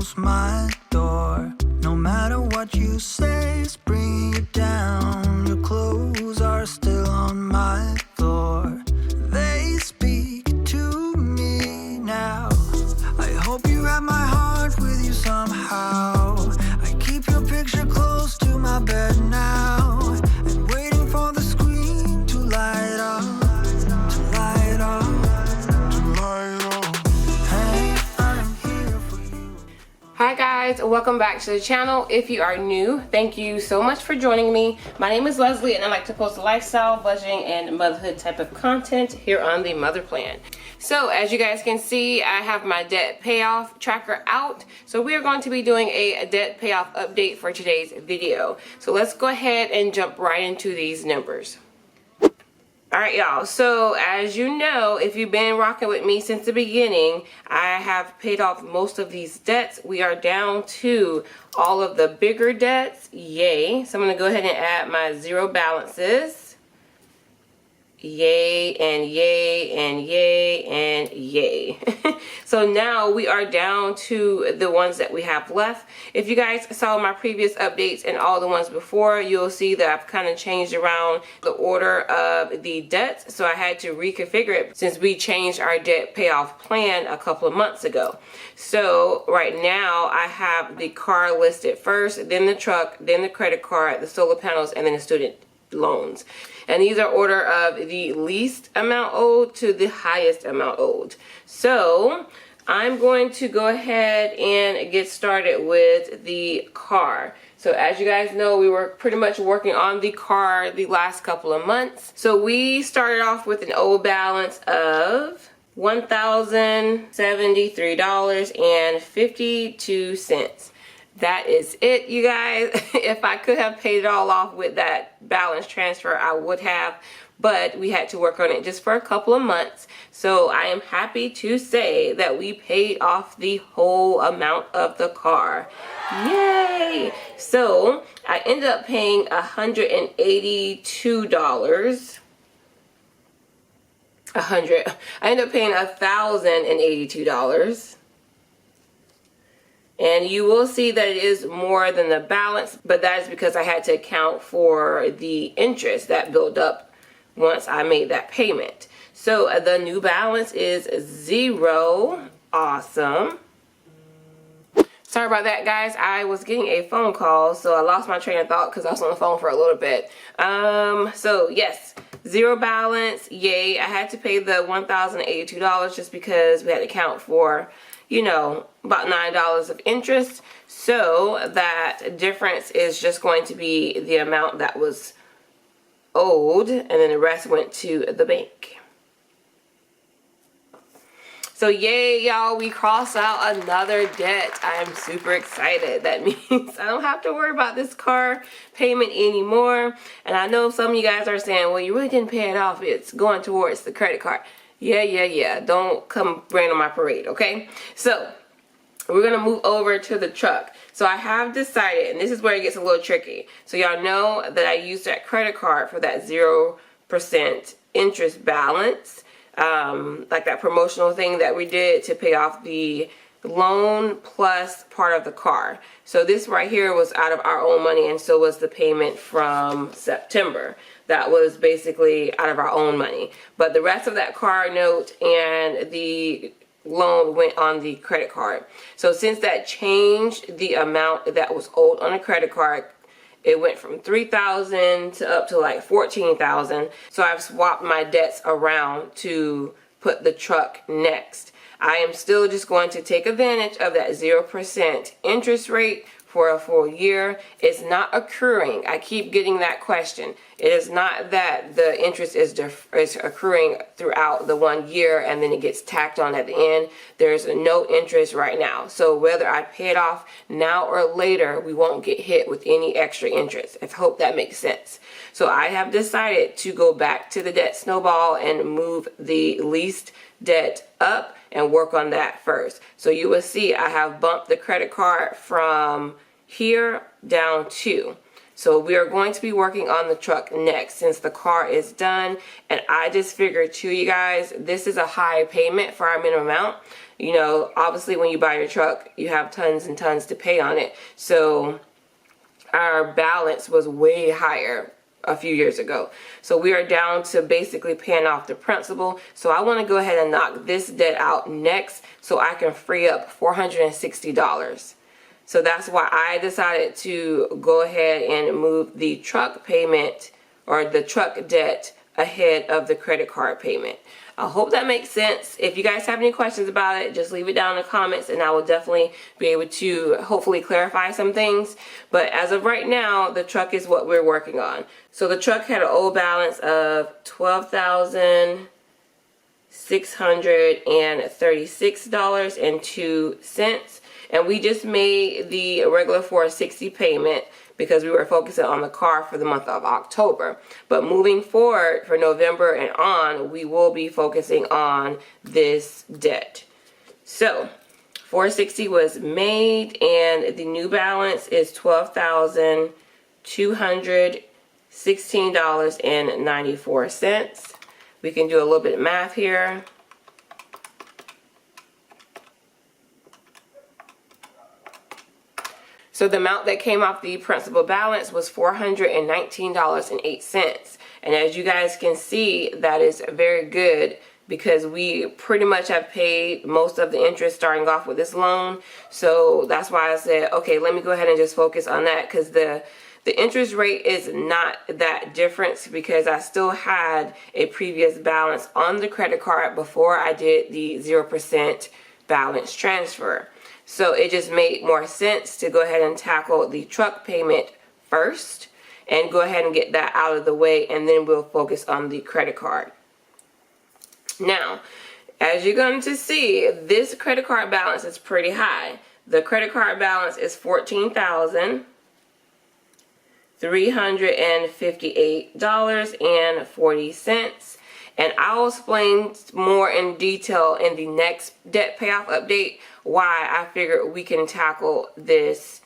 close my door. No matter what you say, it's bringing you down. Your clothes are still on my floor. They speak to me now. I hope you have my heart with you somehow. I keep your picture close to my bed now, and waiting for the screen to light up, to light up, to light up. Hey, I'm here for you. Hi guys, welcome back to the channel. If you are new, thank you so much for joining me. My name is Leslie and I like to post lifestyle, budgeting, and motherhood type of content here on the Mother Plan. So as you guys can see, I have my debt payoff tracker out. So we are going to be doing a debt payoff update for today's video. So let's go ahead and jump right into these numbers. Alright y'all, so as you know, if you've been rocking with me since the beginning, I have paid off most of these debts. We are down to all of the bigger debts. Yay. So I'm going to go ahead and add my zero balances. Yay and yay and yay and yay. So now we are down to the ones that we have left. If you guys saw my previous updates and all the ones before, you'll see that I've kind of changed around the order of the debts. So I had to reconfigure it since we changed our debt payoff plan a couple of months ago. So right now I have the car listed first, then the truck, then the credit card, the solar panels, and then the student loans. And these are order of the least amount owed to the highest amount owed. So I'm going to go ahead and get started with the car. So as you guys know, we were pretty much working on the car the last couple of months. So we started off with an old balance of $1,073.52. That is it, you guys. If I could have paid it all off with that balance transfer, I would have, but we had to work on it just for a couple of months. So I am happy to say that we paid off the whole amount of the car. Yay! So I ended up paying $182. I ended up paying $1,082. And you will see that it is more than the balance, but that is because I had to account for the interest that built up once I made that payment. So the new balance is $0. Awesome. Sorry about that, guys. I was getting a phone call, so I lost my train of thought because I was on the phone for a little bit. So yes, $0 balance. Yay. I had to pay the $1,082 just because we had to account for, you know, about $9 of interest. So that difference is just going to be the amount that was owed, and then the rest went to the bank. So yay, y'all, we crossed out another debt. I am super excited. That means I don't have to worry about this car payment anymore. And I know some of you guys are saying, well, you really didn't pay it off. It's going towards the credit card. Yeah. Don't come rain on my parade, okay? So we're going to move over to the truck. So I have decided, and this is where it gets a little tricky. So y'all know that I used that credit card for that 0% interest balance. Like that promotional thing that we did to pay off the loan plus part of the car. So this right here was out of our own money, and so was the payment from September. That was basically out of our own money. But the rest of that car note and the loan went on the credit card. So since that changed the amount that was owed on a credit card, it went from $3,000 to up to like $14,000. So I've swapped my debts around to put the truck next. I am still just going to take advantage of that 0% interest rate for a full year. It's not accruing. I keep getting that question. It is not that the interest is accruing throughout the 1 year and then it gets tacked on at the end. There's no interest right now. So whether I pay it off now or later, we won't get hit with any extra interest. I hope that makes sense. So I have decided to go back to the debt snowball and move the least debt up and work on that first. So you will see I have bumped the credit card from here down to. So we are going to be working on the truck next since the car is done. And I just figured too, you guys, this is a high payment for our minimum amount. You know, obviously when you buy your truck, you have tons and tons to pay on it. So our balance was way higher a few years ago. So we are down to basically paying off the principal. So I want to go ahead and knock this debt out next so I can free up $460. So that's why I decided to go ahead and move the truck payment or the truck debt ahead of the credit card payment. I hope that makes sense. If you guys have any questions about it, just leave it down in the comments and I will definitely be able to hopefully clarify some things. But as of right now, the truck is what we're working on. So the truck had an old balance of $12,636.02. And we just made the regular $460 payment because we were focusing on the car for the month of October. But moving forward for November and on, we will be focusing on this debt. So $460 was made and the new balance is $12,216.94. We can do a little bit of math here. So the amount that came off the principal balance was $419.08. And as you guys can see, that is very good because we pretty much have paid most of the interest starting off with this loan. So that's why I said, okay, let me go ahead and just focus on that because the interest rate is not that different because I still had a previous balance on the credit card before I did the 0% balance transfer. So it just made more sense to go ahead and tackle the truck payment first and go ahead and get that out of the way, and then we'll focus on the credit card. Now, as you're going to see, this credit card balance is pretty high. The credit card balance is $14,358.40. And I'll explain more in detail in the next debt payoff update why I figured we can tackle this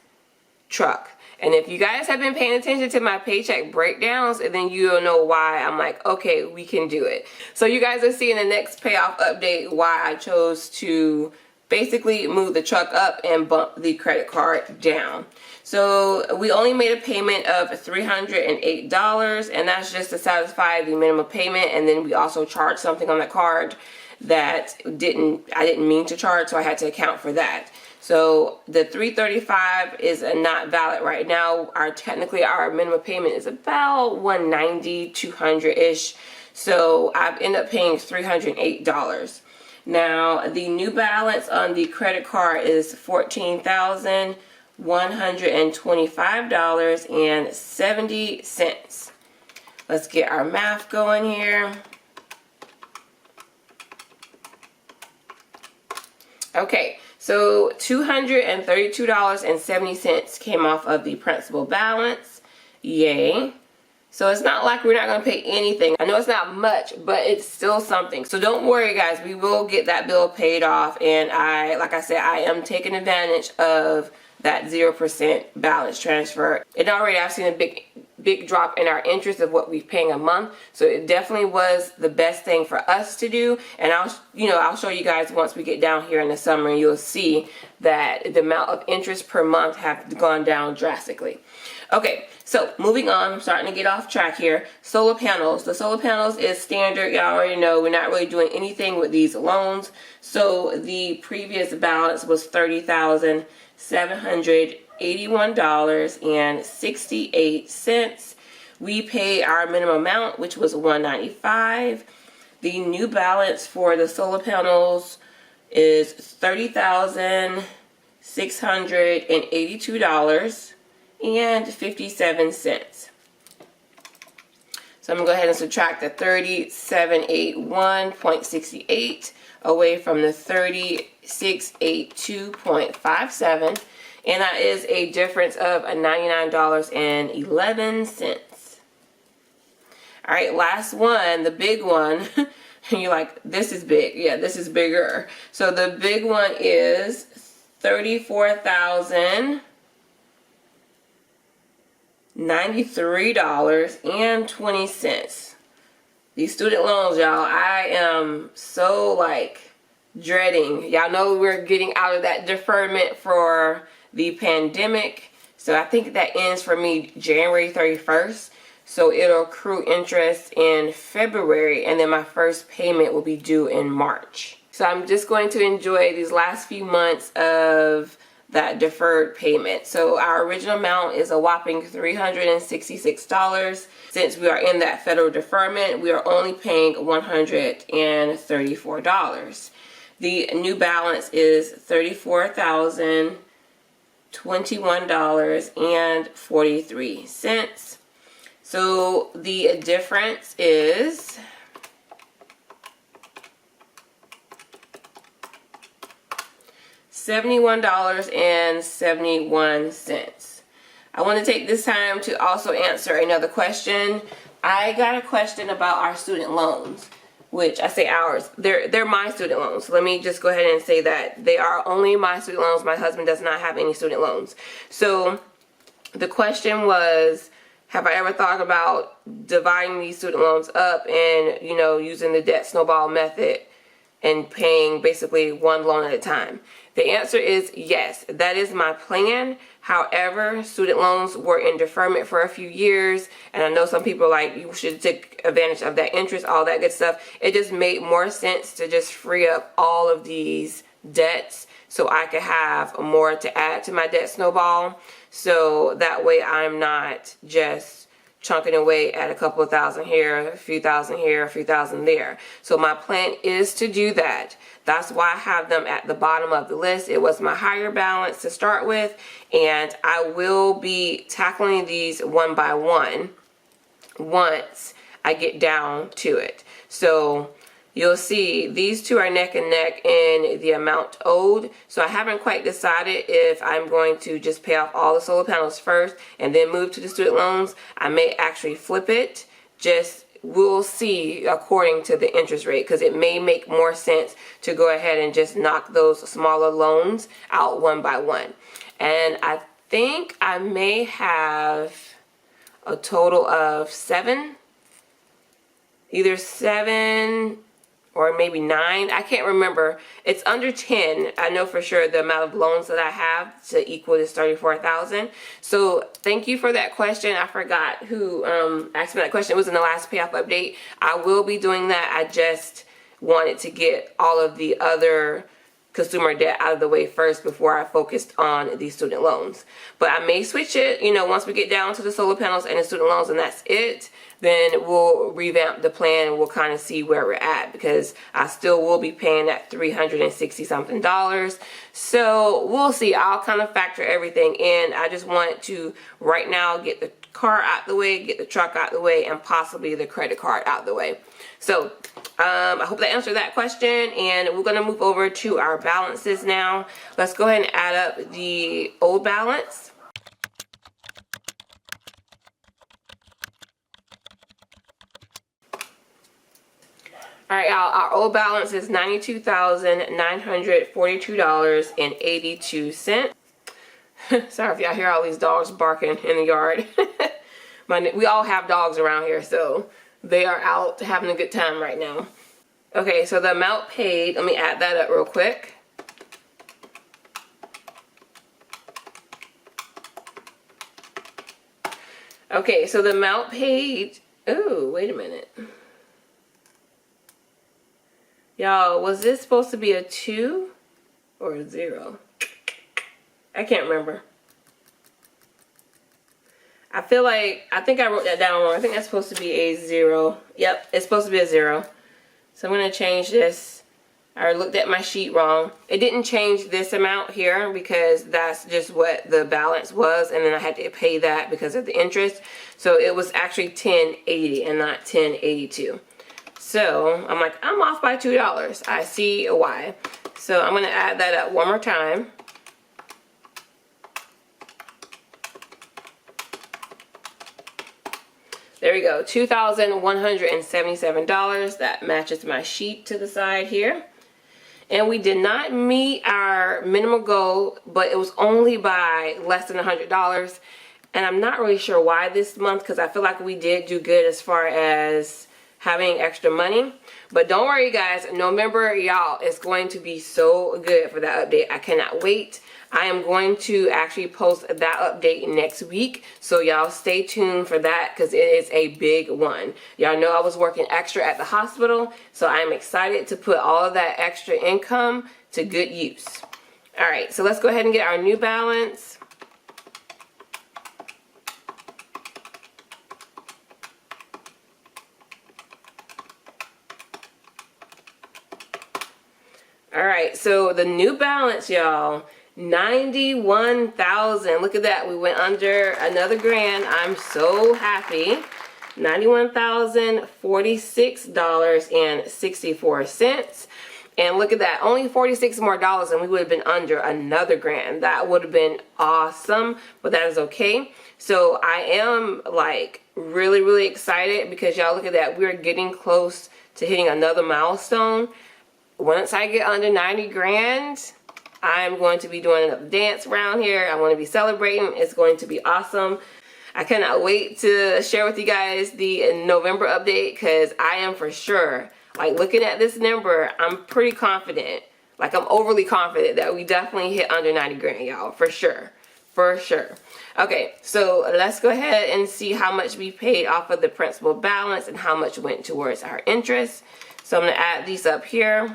truck. And if you guys have been paying attention to my paycheck breakdowns, then you'll know why I'm like, okay, we can do it. So you guys will see in the next payoff update why I chose to basically move the truck up and bump the credit card down. So we only made a payment of $308, and that's just to satisfy the minimum payment, and then we also charged something on the card that I didn't mean to charge, so I had to account for that. So the $335 is not valid right now. Technically our minimum payment is about $190, $200-ish. So I've ended up paying $308. Now the new balance on the credit card is $14,125.70. Let's get our math going here. Okay, so $232.70 came off of the principal balance. Yay. So it's not like we're not going to pay anything. I know it's not much, but it's still something. So don't worry, guys. We will get that bill paid off. And like I said, I am taking advantage of that 0% balance transfer. And already I've seen a big drop in our interest of what we're paying a month. So it definitely was the best thing for us to do. And I'll show you guys once we get down here in the summer, and you'll see that the amount of interest per month have gone down drastically. Okay, so moving on, I'm starting to get off track here. Solar panels. The solar panels is standard. Y'all already know we're not really doing anything with these loans. So the previous balance was $30,781.68. We paid our minimum amount, which was $195. The new balance for the solar panels is $30,682.57. So I'm going to go ahead and subtract the 3781.68 away from the 3682.57, and that is a difference of $99.11. All right, last one, the big one. And you're like, this is big. Yeah, this is bigger. So the big one is $34,000. $93.20. These student loans, y'all, I am so like dreading. Y'all know we're getting out of that deferment for the pandemic. So I think that ends for me January 31st. So it'll accrue interest in February, and then my first payment will be due in March. So I'm just going to enjoy these last few months of that deferred payment. So our original amount is a whopping $366. Since we are in that federal deferment, we are only paying $134. The new balance is $34,021.43. So the difference is $71.71. I want to take this time to also answer another question. I got a question about our student loans, which I say ours. They're my student loans. Let me just go ahead and say that they are only my student loans. My husband does not have any student loans. So the question was, have I ever thought about dividing these student loans up and, you know, using the debt snowball method and paying basically one loan at a time? The answer is yes. That is my plan. However, student loans were in deferment for a few years, and I know some people are like, you should take advantage of that interest, all that good stuff. It just made more sense to just free up all of these debts so I could have more to add to my debt snowball. So that way I'm not just chunking away at a couple of thousand here, a few thousand here, a few thousand there. So my plan is to do that. That's why I have them at the bottom of the list. It was my higher balance to start with, and I will be tackling these one by one once I get down to it. So you'll see these two are neck and neck in the amount owed. So I haven't quite decided if I'm going to just pay off all the solar panels first and then move to the student loans. I may actually flip it. We'll see according to the interest rate, because it may make more sense to go ahead and just knock those smaller loans out one by one. And I think I may have a total of either seven or maybe 9. I can't remember. It's under 10. I know for sure the amount of loans that I have to equal this 34,000. So thank you for that question. I forgot who asked me that question. It was in the last payoff update. I will be doing that. I just wanted to get all of the other consumer debt out of the way first before I focused on these student loans. But I may switch it, you know, once we get down to the solar panels and the student loans and that's it, then we'll revamp the plan and we'll kind of see where we're at, because I still will be paying that $360 something. So we'll see. I'll kind of factor everything in. I just want to right now get the car out the way, get the truck out the way, and possibly the credit card out the way. So I hope that answered that question, and we're going to move over to our balances now. Let's go ahead and add up the old balance. All right, y'all, our old balance is $92,942.82. Sorry if y'all hear all these dogs barking in the yard. We all have dogs around here, so they are out having a good time right now. Okay, so the amount paid, let me add that up real quick. Okay, so the amount paid, oh, wait a minute. Y'all, was this supposed to be a 2 or a 0? I can't remember. I think I wrote that down wrong. I think that's supposed to be a 0. Yep, it's supposed to be a 0. So I'm going to change this. I looked at my sheet wrong. It didn't change this amount here because that's just what the balance was, and then I had to pay that because of the interest. So it was actually $10.80 and not $10.82. So I'm like, I'm off by $2. I see why. So I'm going to add that up one more time. There we go, $2,177. That matches my sheet to the side here. And we did not meet our minimum goal, but it was only by less than $100. And I'm not really sure why this month, because I feel like we did do good as far as having extra money. But don't worry guys, November, y'all, is going to be so good for that update. I cannot wait. I am going to actually post that update next week, so y'all stay tuned for that because it is a big one. Y'all know I was working extra at the hospital, so I'm excited to put all of that extra income to good use. All right, so let's go ahead and get our new balance. All right, so the new balance, y'all, 91,000. Look at that, we went under another grand. I'm so happy. $91,046.64. And look at that, only 46 more dollars and we would have been under another grand. That would have been awesome, but that is okay. So I am like really excited because y'all look at that, we're getting close to hitting another milestone. Once I get under 90 grand, I'm going to be doing a dance around here. I want to be celebrating. It's going to be awesome. I cannot wait to share with you guys the November update because I am for sure, like looking at this number, I'm pretty confident, like I'm overly confident that we definitely hit under 90 grand, y'all, for sure. For sure. Okay, so let's go ahead and see how much we paid off of the principal balance and how much went towards our interest. So I'm going to add these up here.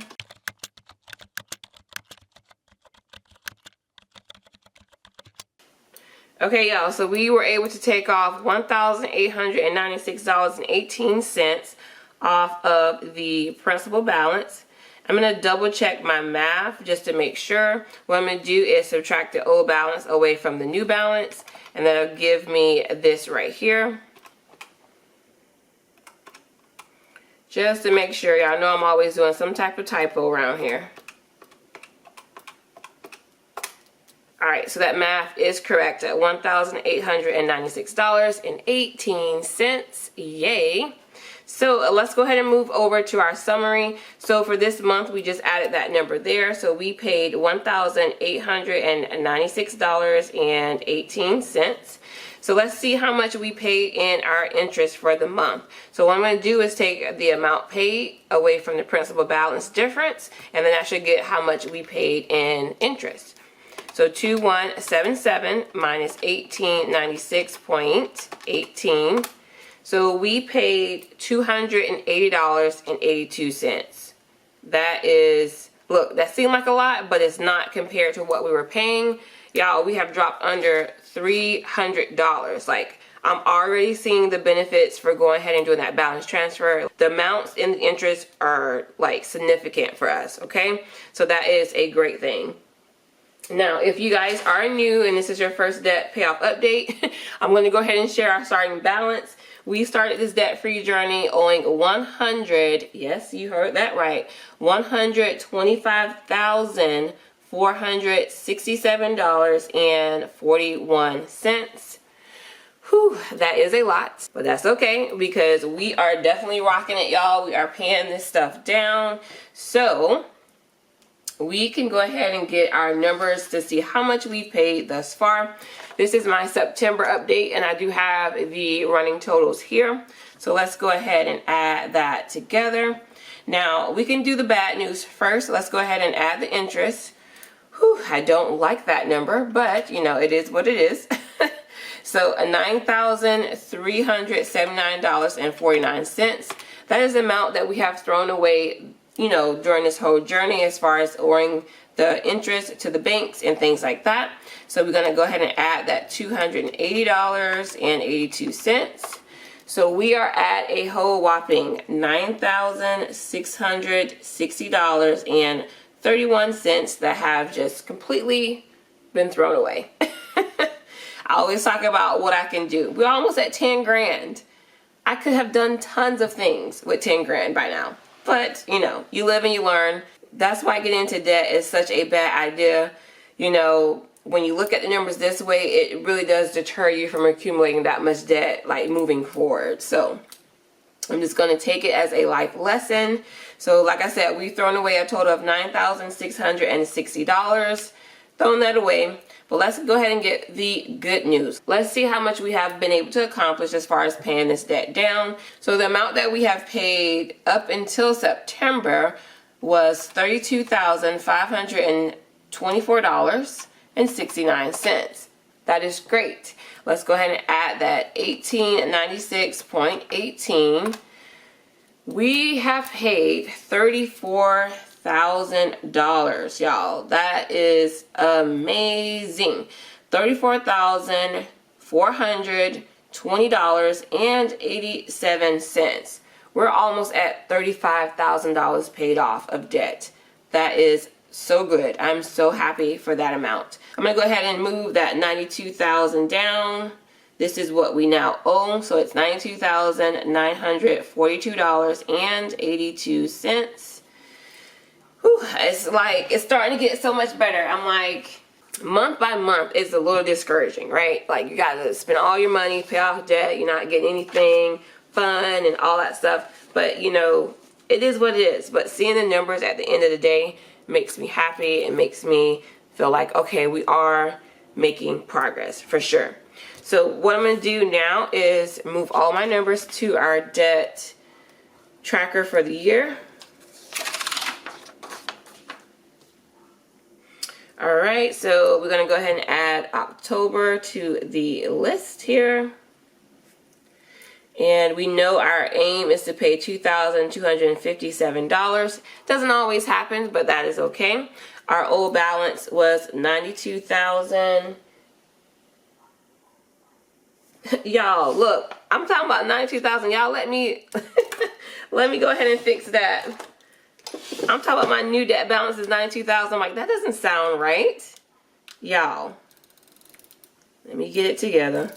Okay, y'all, so we were able to take off $1,896.18 off of the principal balance. I'm going to double check my math just to make sure. What I'm going to do is subtract the old balance away from the new balance, and that'll give me this right here. Just to make sure, y'all know I'm always doing some type of typo around here. Alright, so that math is correct at $1,896.18. Yay! So let's go ahead and move over to our summary. So for this month, we just added that number there. So we paid $1,896.18. So let's see how much we paid in our interest for the month. So what I'm going to do is take the amount paid away from the principal balance difference, and then I should get how much we paid in interest. So 2177 minus 1896.18. So we paid $280.82. That is, look, that seemed like a lot, but it's not compared to what we were paying. Y'all, we have dropped under $300. Like, I'm already seeing the benefits for going ahead and doing that balance transfer. The amounts in the interest are like significant for us, okay? So that is a great thing. Now, if you guys are new and this is your first debt payoff update, I'm going to go ahead and share our starting balance. We started this debt-free journey owing yes, you heard that right, $125,467.41. Whew, that is a lot, but that's okay because we are definitely rocking it, y'all. We are paying this stuff down. So we can go ahead and get our numbers to see how much we paid thus far. This is my September update, and I do have the running totals here. So let's go ahead and add that together. Now, we can do the bad news first. Let's go ahead and add the interest. Whew, I don't like that number, but you know, it is what it is. So $9,379.49. That is the amount that we have thrown away, you know, during this whole journey as far as owing the interest to the banks and things like that. So we're going to go ahead and add that $280.82. So we are at a whole whopping $9,660.31 that have just completely been thrown away. I always talk about what I can do. We're almost at 10 grand. I could have done tons of things with 10 grand by now. But, you know, you live and you learn. That's why getting into debt is such a bad idea. You know, when you look at the numbers this way, it really does deter you from accumulating that much debt, like moving forward. So I'm just going to take it as a life lesson. So like I said, we've thrown away a total of $9,660. throwing that away. But let's go ahead and get the good news. Let's see how much we have been able to accomplish as far as paying this debt down. So the amount that we have paid up until September was $32,524.69. That is great. Let's go ahead and add that 1896.18. We have paid $34,000, y'all. That is amazing. $34,420.87. We're almost at $35,000 paid off of debt. That is so good. I'm so happy for that amount. I'm going to go ahead and move that $92,000 down. This is what we now owe. So it's $92,942.82. It's like, it's starting to get so much better. I'm like, month by month is a little discouraging, right? Like, you got to spend all your money, pay off debt. You're not getting anything fun and all that stuff. But, you know, it is what it is. But seeing the numbers at the end of the day makes me happy. It makes me feel like, okay, we are making progress for sure. So what I'm going to do now is move all my numbers to our debt tracker for the year. All right, so we're going to go ahead and add October to the list here. And we know our aim is to pay $2,257. Doesn't always happen, but that is okay. Our old balance was $92,000. Y'all, look, I'm talking about $92,000. Y'all let me let me go ahead and fix that. I'm talking about my new debt balance is $92,000. I'm like, that doesn't sound right. Y'all, let me get it together.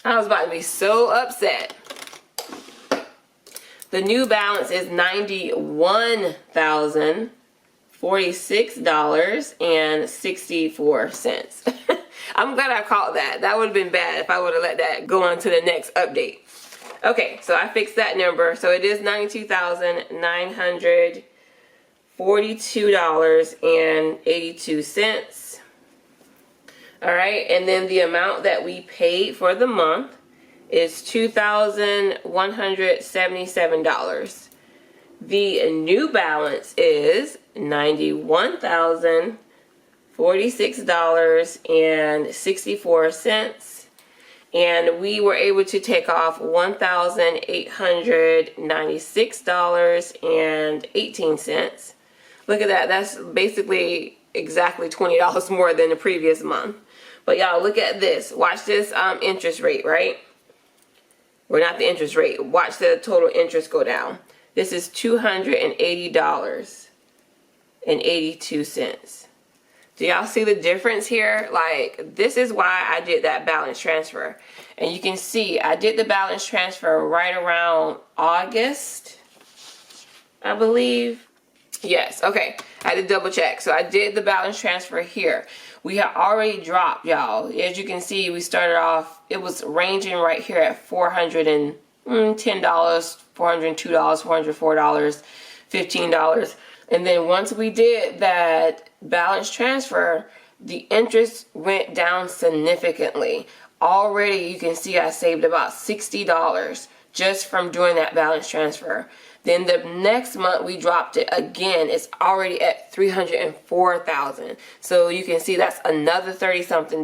I was about to be so upset. The new balance is $91,046.64. I'm glad I caught that. That would have been bad if I would have let that go on to the next update. Okay, so I fixed that number. So it is $92,942.82. All right, and then the amount that we paid for the month is $2,177. The new balance is $91,046.64, and we were able to take off $1,896.18. Look at that. That's basically exactly $20 more than the previous month. But y'all, look at this. Watch this interest rate, right? Or not the interest rate. Watch the total interest go down. This is $280.82. Do y'all see the difference here? Like, this is why I did that balance transfer. And you can see I did the balance transfer right around August, I believe. Yes, okay. I had to double check. So I did the balance transfer here. We had already dropped, y'all. As you can see, we started off, it was ranging right here at $410, $402, $404, $15. And then once we did that balance transfer, the interest went down significantly. Already you can see I saved about $60 just from doing that balance transfer. Then the next month we dropped it again. It's already at $304,000. So you can see that's another $30-something.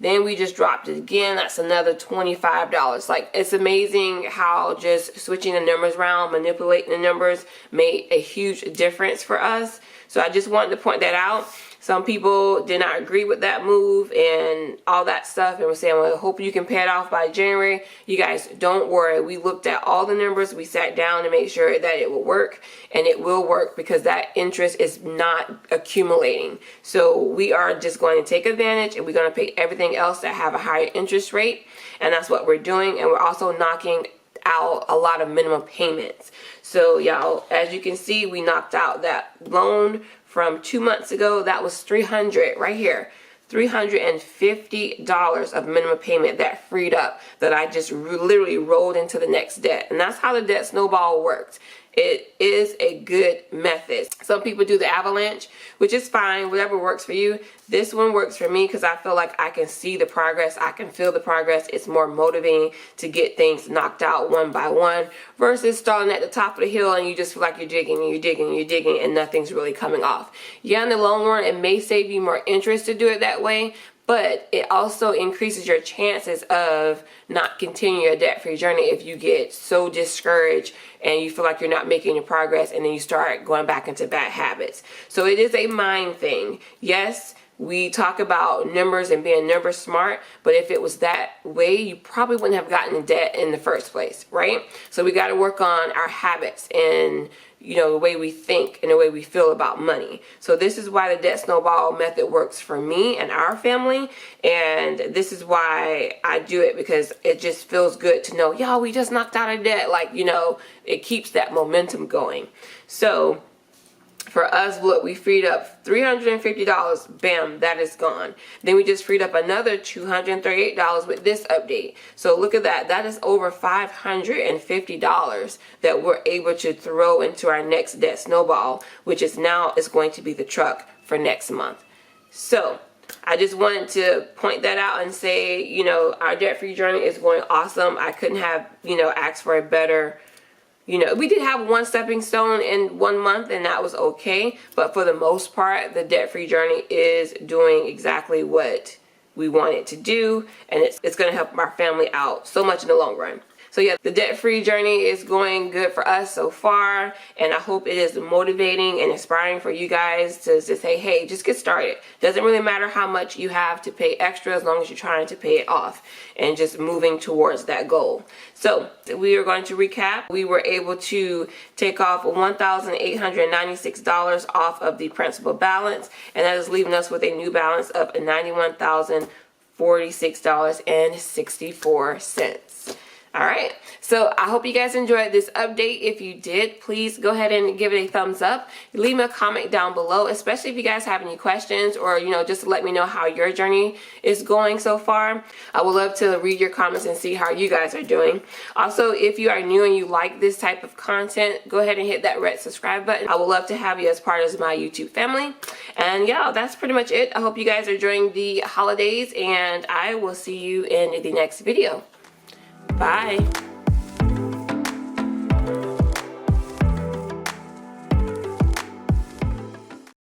Then we just dropped it again. That's another $25. Like, it's amazing how just switching the numbers around, manipulating the numbers made a huge difference for us. So I just wanted to point that out. Some people did not agree with that move and all that stuff and were saying, well, I hope you can pay it off by January. You guys, don't worry. We looked at all the numbers. We sat down to make sure that it will work, and it will work because that interest is not accumulating. So we are just going to take advantage, and we're going to pay everything else that have a higher interest rate, and that's what we're doing. And we're also knocking out a lot of minimum payments. So y'all, as you can see, we knocked out that loan from 2 months ago. That was $300 right here. $350 of minimum payment that freed up, that I just literally rolled into the next debt. And that's how the debt snowball worked. it is a good method. Some people do the avalanche, which is fine, whatever works for you. This one works for me because I feel like I can see the progress, I can feel the progress. It's more motivating to get things knocked out one by one versus starting at the top of the hill and you just feel like you're digging and you're digging and you're digging and nothing's really coming off. Yeah, in the long run, it may save you more interest to do it that way, but it also increases your chances of not continuing your debt-free journey if you get so discouraged and you feel like you're not making your progress and then you start going back into bad habits. So it is a mind thing. Yes, we talk about numbers and being number smart, but if it was that way, you probably wouldn't have gotten in debt in the first place, right? So we got to work on our habits and the way we think and the way we feel about money. So this is why the debt snowball method works for me and our family. And this is why I do it, because it just feels good to know, y'all, we just knocked out of debt. Like, it keeps that momentum going. So for us, look, we freed up $350. Bam, that is gone. Then we just freed up another $238 with this update. So look at that. That is over $550 that we're able to throw into our next debt snowball, which is going to be the truck for next month. So I just wanted to point that out and say, our debt-free journey is going awesome. I couldn't have, asked for a better. We did have one stepping stone in 1 month and that was okay. But for the most part, the debt-free journey is doing exactly what we want it to do. And it's going to help our family out so much in the long run. So yeah, the debt-free journey is going good for us so far, and I hope it is motivating and inspiring for you guys to say, hey, just get started. Doesn't really matter how much you have to pay extra as long as you're trying to pay it off and just moving towards that goal. So we are going to recap. We were able to take off $1,896 off of the principal balance, and that is leaving us with a new balance of $91,046.64. All right, so I hope you guys enjoyed this update. If you did, please go ahead and give it a thumbs up. Leave me a comment down below, especially if you guys have any questions or, just to let me know how your journey is going so far. I would love to read your comments and see how you guys are doing. Also, if you are new and you like this type of content, go ahead and hit that red subscribe button. I would love to have you as part of my YouTube family. And yeah, that's pretty much it. I hope you guys are enjoying the holidays, and I will see you in the next video. Bye.